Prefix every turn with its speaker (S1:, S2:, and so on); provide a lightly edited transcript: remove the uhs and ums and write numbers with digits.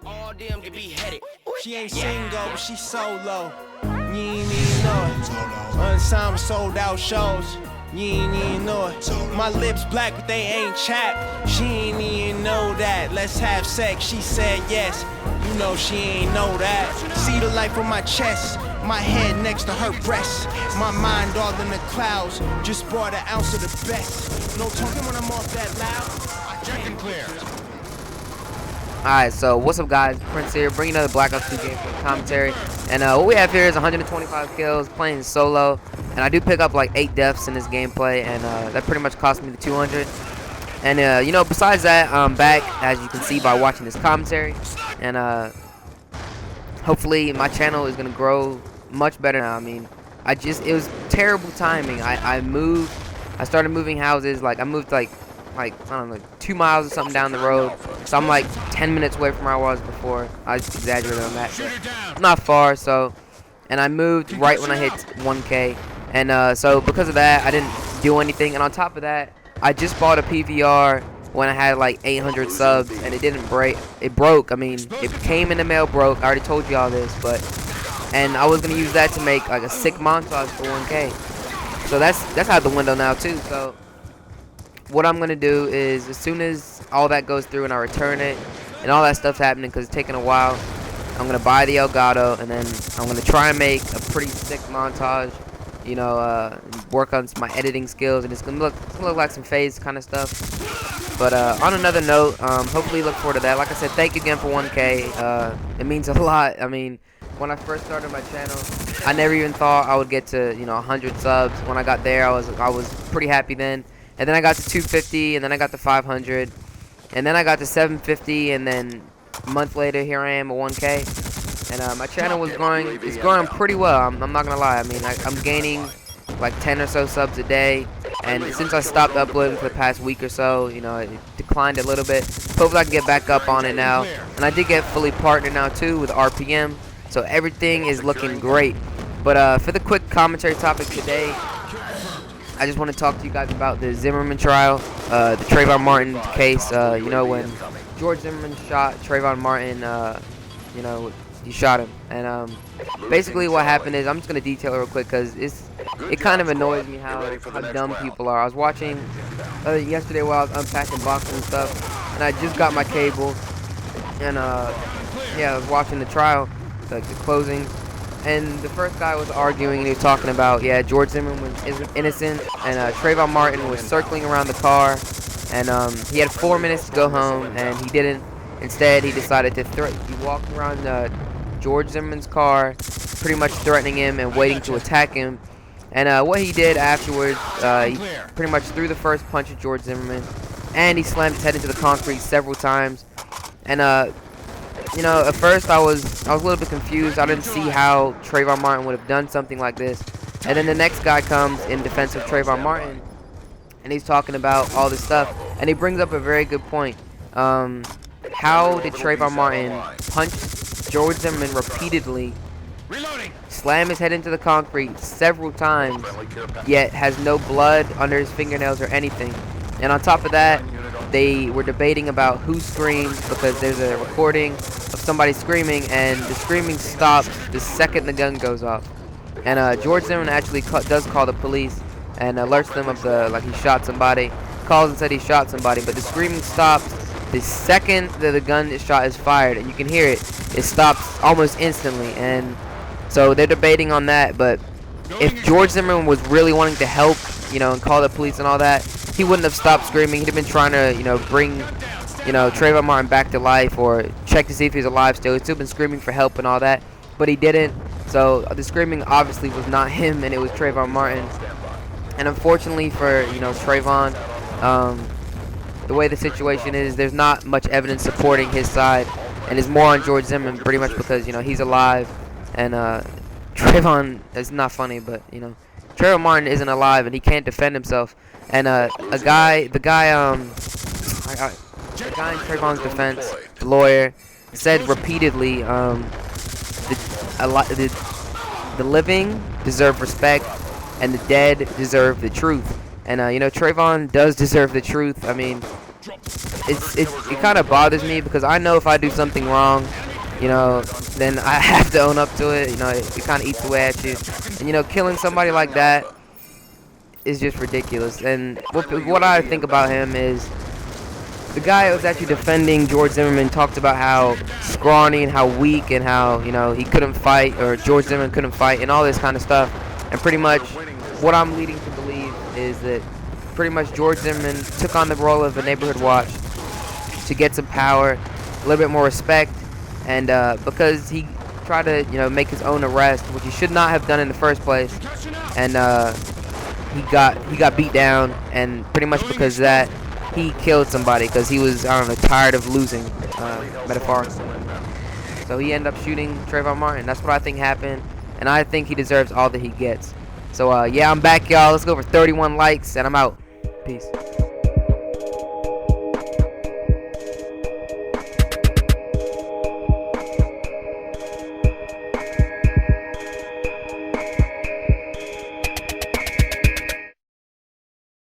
S1: all them can be headed.
S2: She ain't single, but she solo. You ain't even know it. Unsigned sold out shows. You ain't even know it. My lips black, but they ain't chapped. She ain't even know that. Let's have sex. She said yes. You know she ain't know that. See the life on my chest. My head next to her breast. My mind all in the clouds. Just brought an ounce of the best. No talking when I'm off that loud.
S3: Check and clear.
S4: Alright, so what's up guys, Prince here, bringing another Black Ops 2 gameplay commentary. And what we have here is 125 kills, playing solo. And I do pick up like 8 deaths in this gameplay, and that pretty much cost me the 200. And you know, besides that, I'm back, as you can see by watching this commentary. And hopefully my channel is going to grow much better now. I mean, it was terrible timing. I started moving houses, like I moved like I don't know, 2 miles or something down the road. So I'm like 10 minutes away from where I was before. I just exaggerated on that. Not far, so. And I moved right when I hit 1K. And so because of that, I didn't do anything. And on top of that, I just bought a PVR when I had like 800 subs, and it didn't break. It broke. I mean, it came in the mail, broke. I already told you all this, and I was gonna use that to make like a sick montage for 1K. So that's out the window now too. So what I'm gonna do is, as soon as all that goes through and I return it, and all that stuff's happening because it's taking a while, I'm gonna buy the Elgato, and then I'm gonna try and make a pretty sick montage. You know, work on my editing skills, and it's gonna look like some phase kind of stuff. But on another note, hopefully look forward to that. Like I said, thank you again for 1K. It means a lot. I mean, when I first started my channel, I never even thought I would get to 100 subs. When I got there, I was pretty happy then. And then I got to 250, and then I got to 500, and then I got to 750, and then a month later, here I am at 1K. And my channel was growing. It's growing pretty well. I'm not gonna lie. I mean, I'm gaining like 10 or so subs a day. And since I stopped uploading for the past week or so, it declined a little bit. Hopefully I can get back up on it now. And I did get fully partnered now too with RPM. So everything is looking great. But for the quick commentary topic today, I just want to talk to you guys about the Zimmerman trial, the Trayvon Martin case. When George Zimmerman shot Trayvon Martin, he shot him. And basically what happened is, I'm just going to detail it real quick because it kind of annoys me how dumb people are. I was watching yesterday while I was unpacking boxes and stuff, and I just got my cable. And I was watching the trial, like the closing. And the first guy was arguing, and he was talking about, George Zimmerman was innocent, and Trayvon Martin was circling around the car, and he had 4 minutes to go home, and he didn't. Instead, he decided to he walked around George Zimmerman's car, pretty much threatening him and waiting to attack him. And what he did afterwards, he pretty much threw the first punch at George Zimmerman, and he slammed his head into the concrete several times. And at first I was a little bit confused. I didn't see how Trayvon Martin would have done something like this. And then the next guy comes in defense of Trayvon Martin, and he's talking about all this stuff, and he brings up a very good point. How did Trayvon Martin punch George Zimmerman repeatedly, slam his head into the concrete several times, yet has no blood under his fingernails or anything? And on top of that, they were debating about who screamed, because there's a recording of somebody screaming, and the screaming stops the second the gun goes off. And George Zimmerman actually does call the police and alerts them of he shot somebody, calls and said he shot somebody, but the screaming stops the second that the gun shot is fired, and you can hear it. It stops almost instantly, and so they're debating on that. But if George Zimmerman was really wanting to help, and call the police and all that, he wouldn't have stopped screaming. He'd have been trying to, bring, Trayvon Martin back to life, or check to see if he's alive still. He'd still been screaming for help and all that, but he didn't. So the screaming obviously was not him, and it was Trayvon Martin. And unfortunately for, Trayvon, the way the situation is, there's not much evidence supporting his side, and it's more on George Zimmerman, pretty much because, he's alive, and Trayvon, it's not funny, but, Trayvon Martin isn't alive, and he can't defend himself. And the guy in Trayvon's defense, the lawyer, said repeatedly, the living deserve respect, and the dead deserve the truth. And Trayvon does deserve the truth. I mean, it kind of bothers me because I know if I do something wrong, you know, then I have to own up to it. You know, it kind of eats away at you. And you know, killing somebody like that is just ridiculous. And what I think about him is the guy that was actually defending George Zimmerman talked about how scrawny and how weak and how, you know, he couldn't fight, or George Zimmerman couldn't fight, and all this kind of stuff. And pretty much what I'm leading to believe is that pretty much George Zimmerman took on the role of a neighborhood watch to get some power, a little bit more respect, and because he tried to, you know, make his own arrest, which he should not have done in the first place, and he got beat down, and pretty much because of that, he killed somebody because he was, I don't know, tired of losing, metaphorically. So he ended up shooting Trayvon Martin. That's what I think happened, and I think he deserves all that he gets. So yeah, I'm back, y'all. Let's go for 31 likes, and I'm out. Peace.